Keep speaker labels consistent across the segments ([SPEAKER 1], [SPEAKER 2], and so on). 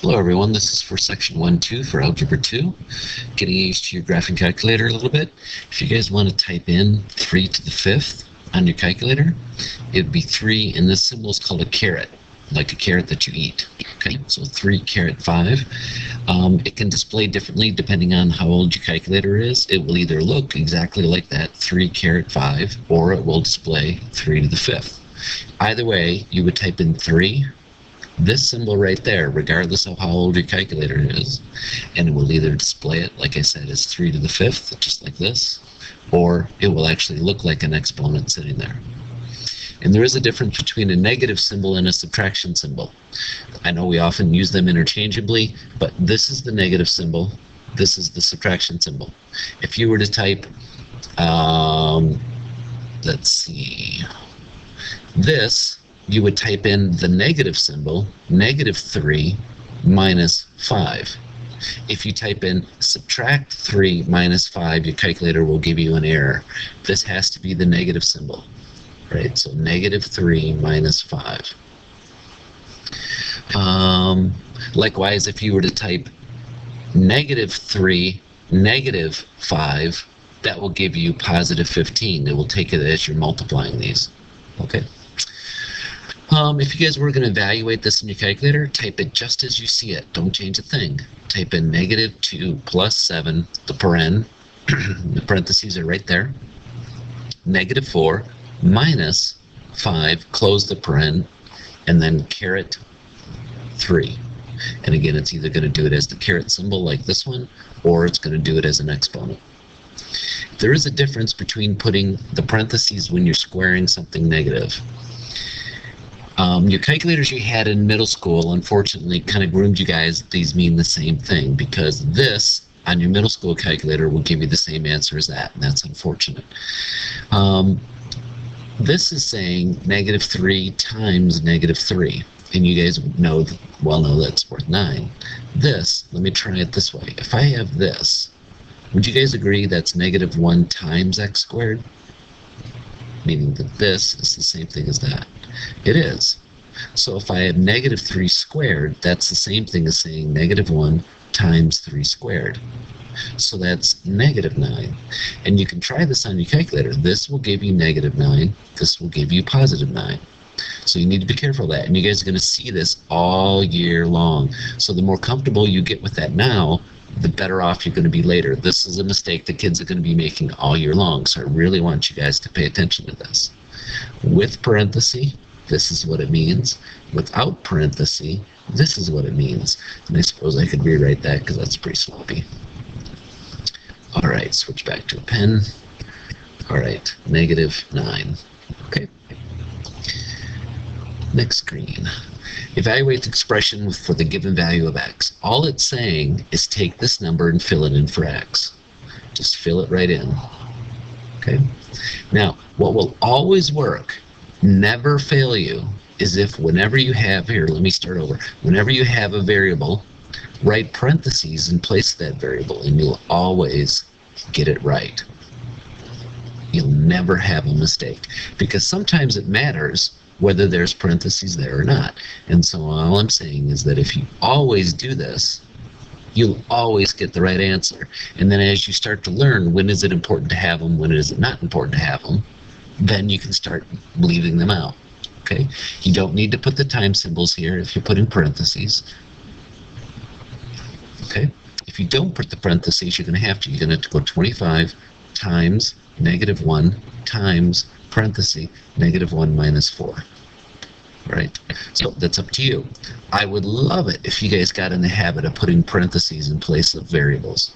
[SPEAKER 1] Hello everyone, this is for section 1-2 for Algebra 2. Getting used to your graphing calculator a little bit. If you guys want to type in 3 to the 5th on your calculator, it would be 3, and this symbol is called a caret, like a carrot that you eat. Okay, so 3 caret 5. It can display differently depending on how old your calculator is. It will either look exactly like that, 3 caret 5, or it will display 3 to the 5th. Either way, you would type in 3, this symbol right there, regardless of how old your calculator is, and it will either display it, like I said, as 3 to the 5th, just like this, or it will actually look like an exponent sitting there. And there is a difference between a negative symbol and a subtraction symbol. I know we often use them interchangeably, but this is the negative symbol, this is the subtraction symbol. If you were to type, let's see, this, you would type in the negative symbol, -3 minus 5. If you type in subtract 3 minus 5, your calculator will give you an error. This has to be the negative symbol, right? So -3 minus 5. Likewise, if you were to type -3 -5, that will give you +15. It will take it as you're multiplying these. Okay. If you guys were going to evaluate this in your calculator, type it just as you see it. Don't change a thing. Type in -2 plus 7, the paren, the parentheses are right there, -4 minus 5, close the paren, and then caret 3. And again, it's either going to do it as the caret symbol like this one, or it's going to do it as an exponent. There is a difference between putting the parentheses when you're squaring something negative. Your calculators you had in middle school, unfortunately, kind of groomed you guys. These mean the same thing, because this on your middle school calculator will give you the same answer as that, and that's unfortunate. This is saying -3 times -3, and you guys well know that's worth 9. This, let me try it this way. If I have this, would you guys agree that's -1 times x squared? Meaning that this is the same thing as that. It is. So if I have -3 squared, that's the same thing as saying -1 times 3 squared. So that's -9. And you can try this on your calculator. This will give you -9. This will give you +9. So you need to be careful of that. And you guys are going to see this all year long. So the more comfortable you get with that now, the better off you're going to be later. This is a mistake the kids are going to be making all year long. So I really want you guys to pay attention to this. With parenthesis, this is what it means. Without parenthesis, this is what it means. And I suppose I could rewrite that because that's pretty sloppy. All right, switch back to a pen. All right, -9. Okay. Next screen. Evaluate the expression for the given value of x. All it's saying is take this number and fill it in for x. Just fill it right in. Okay. Now, what will always work, never fail you, is if whenever you have, here, let me start over. Whenever you have a variable, write parentheses in place of that variable, and you'll always get it right. You'll never have a mistake, because sometimes it matters whether there's parentheses there or not. And so all I'm saying is that if you always do this, you'll always get the right answer. And then as you start to learn when is it important to have them, when is it not important to have them, then you can start leaving them out. Okay? You don't need to put the time symbols here if you're putting parentheses. Okay? If you don't put the parentheses, you're going to have to. You're going to have to go 25 times -1 times parenthesis -1 minus 4. Right? So that's up to you. I would love it if you guys got in the habit of putting parentheses in place of variables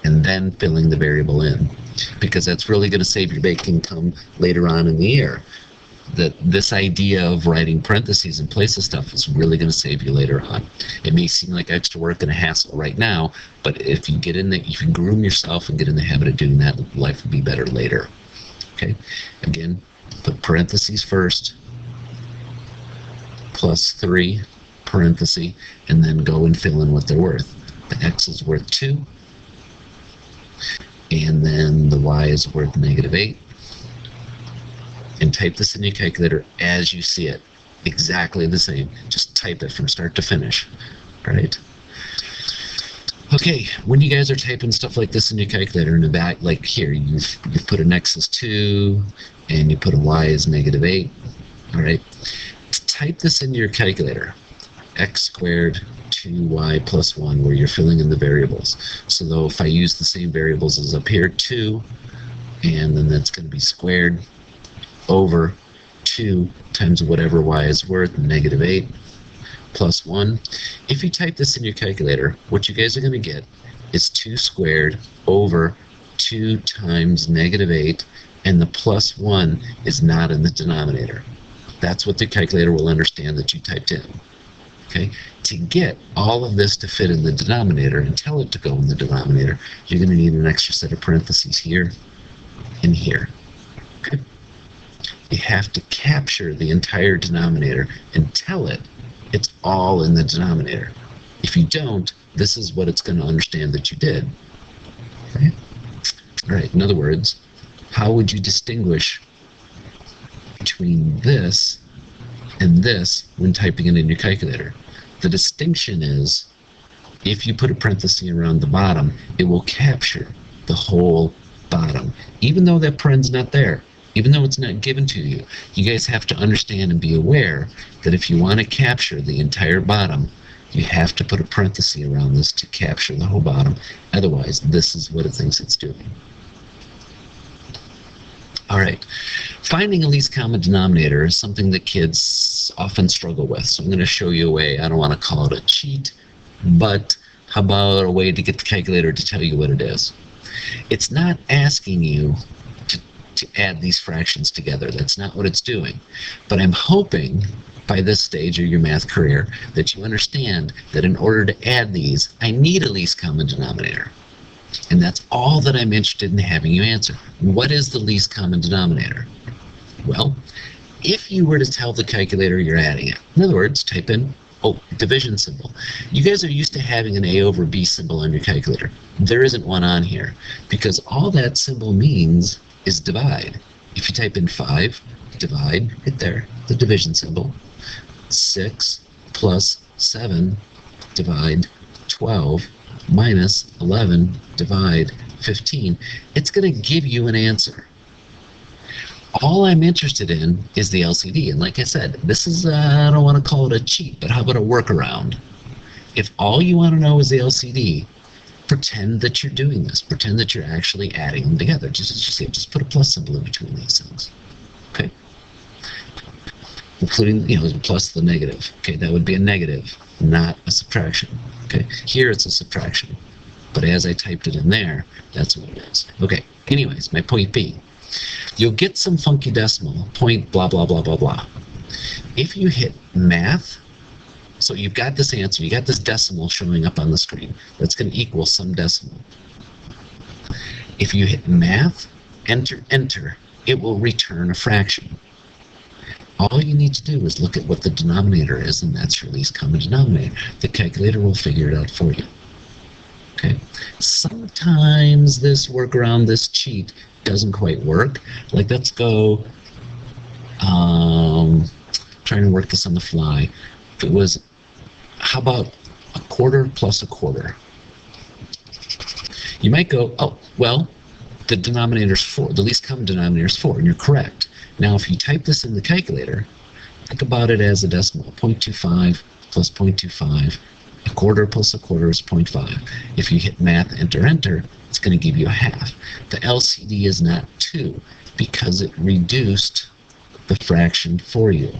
[SPEAKER 1] and then filling the variable in, because that's really going to save your bacon come later on in the year. This idea of writing parentheses in place of stuff is really going to save you later on. It may seem like extra work and a hassle right now, but if you get in there, if you groom yourself and get in the habit of doing that, life will be better later. Okay? Again, put parentheses first, +3, parenthesis, and then go and fill in what they're worth. The x is worth 2, and then the y is worth -8. And type this in your calculator as you see it. Exactly the same. Just type it from start to finish. right? Okay, when you guys are typing stuff like this in your calculator in the back, like here, you've put an x is 2, and you put a y is -8, all right? Type this into your calculator, x squared 2y plus 1, where you're filling in the variables. So though if I use the same variables as up here, 2, and then that's going to be squared over 2 times whatever y is worth, -8, plus 1. If you type this in your calculator, what you guys are going to get is 2 squared over 2 times -8, and the plus 1 is not in the denominator. That's what the calculator will understand that you typed in. Okay? To get all of this to fit in the denominator and tell it to go in the denominator, you're going to need an extra set of parentheses here and here. Okay? You have to capture the entire denominator and tell it it's all in the denominator. If you don't, this is what it's going to understand that you did. Okay? All right, in other words, how would you distinguish between this and this when typing it in your calculator? The distinction is, if you put a parenthesis around the bottom, it will capture the whole bottom. Even though that paren's not there, even though it's not given to you, you guys have to understand and be aware that if you want to capture the entire bottom, you have to put a parenthesis around this to capture the whole bottom. Otherwise, this is what it thinks it's doing. All right, finding a least common denominator is something that kids often struggle with. So I'm going to show you a way. I don't want to call it a cheat, but how about a way to get the calculator to tell you what it is? It's not asking you to add these fractions together. That's not what it's doing. But I'm hoping by this stage of your math career that you understand that in order to add these, I need a least common denominator. And that's all that I'm interested in having you answer. What is the least common denominator? Well, if you were to tell the calculator you're adding it, in other words, type in, division symbol. You guys are used to having an A over B symbol on your calculator. There isn't one on here because all that symbol means is divide. If you type in 5, divide, right there, the division symbol. 6 plus 7, divide 12, minus 11, divide 15. It's going to give you an answer. All I'm interested in is the LCD. And like I said, this is, I don't want to call it a cheat, but how about a workaround? If all you want to know is the LCD, pretend that you're doing this. Pretend that you're actually adding them together. Just put a plus symbol in between these things. Okay? Including, plus the negative. Okay, that would be a negative, not a subtraction. Okay, here it's a subtraction. But as I typed it in there, that's what it is. Okay, anyways, my point being, you'll get some funky decimal, point blah, blah, blah, blah, blah. If you hit math, so you've got this answer, you got this decimal showing up on the screen. That's going to equal some decimal. If you hit math, enter, enter, it will return a fraction. All you need to do is look at what the denominator is, and that's your least common denominator. The calculator will figure it out for you. Okay? Sometimes this workaround, this cheat, doesn't quite work. Like, let's go, trying to work this on the fly. If it was, how about a quarter plus a quarter? You might go, oh, well, the denominator's 4. The least common denominator is 4, and you're correct. Now, if you type this in the calculator, think about it as a decimal. 0.25 plus 0.25. A quarter plus a quarter is 0.5. If you hit math, enter, enter, it's going to give you a half. The LCD is not 2 because it reduced the fraction for you.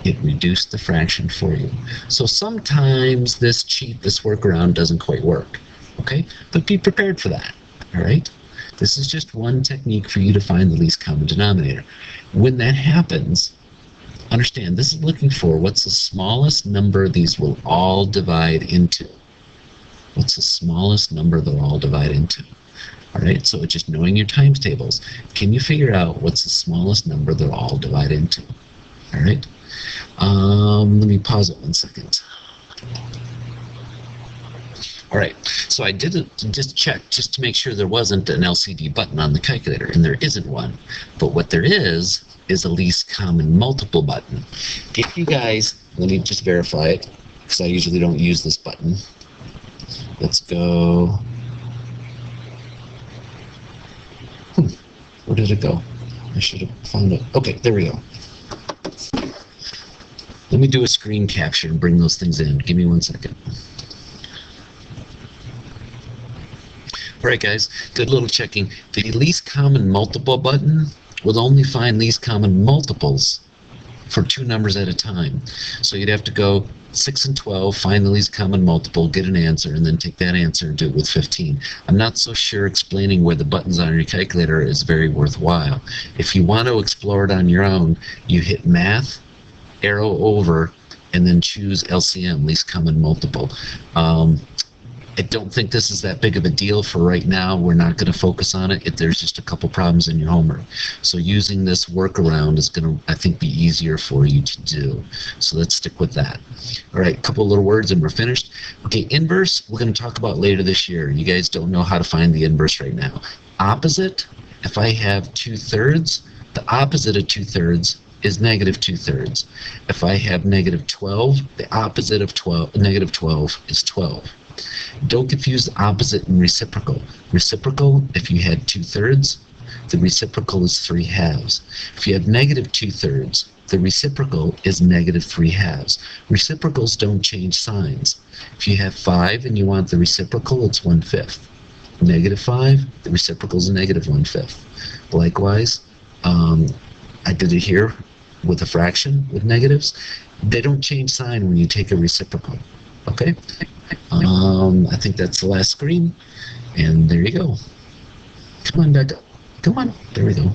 [SPEAKER 1] It reduced the fraction for you. So sometimes this cheat, this workaround doesn't quite work. Okay? But be prepared for that. All right? This is just one technique for you to find the least common denominator. When that happens, understand this is looking for what's the smallest number these will all divide into. What's the smallest number they'll all divide into? All right, so it's just knowing your times tables. Can you figure out what's the smallest number they'll all divide into? All right. Let me pause it 1 second. All right, so I did just check just to make sure there wasn't an LCD button on the calculator, and there isn't one. But what there is a least common multiple button. If you guys, let me just verify it. because I usually don't use this button. Let's go. Where did it go? I should have found it. Okay, there we go. Let me do a screen capture and bring those things in. Give me 1 second. All right, guys, good little checking. The least common multiple button will only find least common multiples for 2 numbers at a time. So you'd have to go 6 and 12, find the least common multiple, get an answer, and then take that answer and do it with 15. I'm not so sure explaining where the buttons on your calculator is very worthwhile. If you want to explore it on your own, you hit Math, arrow over, and then choose LCM, least common multiple. I don't think this is that big of a deal for right now. We're not going to focus on it if there's just a couple problems in your homework. So using this workaround is going to, I think, be easier for you to do. So let's stick with that. All right, a couple little words and we're finished. Okay, inverse, we're going to talk about later this year. You guys don't know how to find the inverse right now. Opposite, if I have 2/3, the opposite of 2/3 is negative 2/3. If I have negative 12, the opposite of negative 12 is 12. Don't confuse the opposite and reciprocal. Reciprocal, if you had 2/3, the reciprocal is 3/2. If you have negative 2/3, the reciprocal is negative 3/2. Reciprocals don't change signs. If you have 5 and you want the reciprocal, it's 1/5. Negative 5, the reciprocal is negative 1/5. Likewise, I did it here with a fraction with negatives. They don't change sign when you take a reciprocal. Okay? I think that's the last screen. And there you go. Come on back up. Come on. There we go.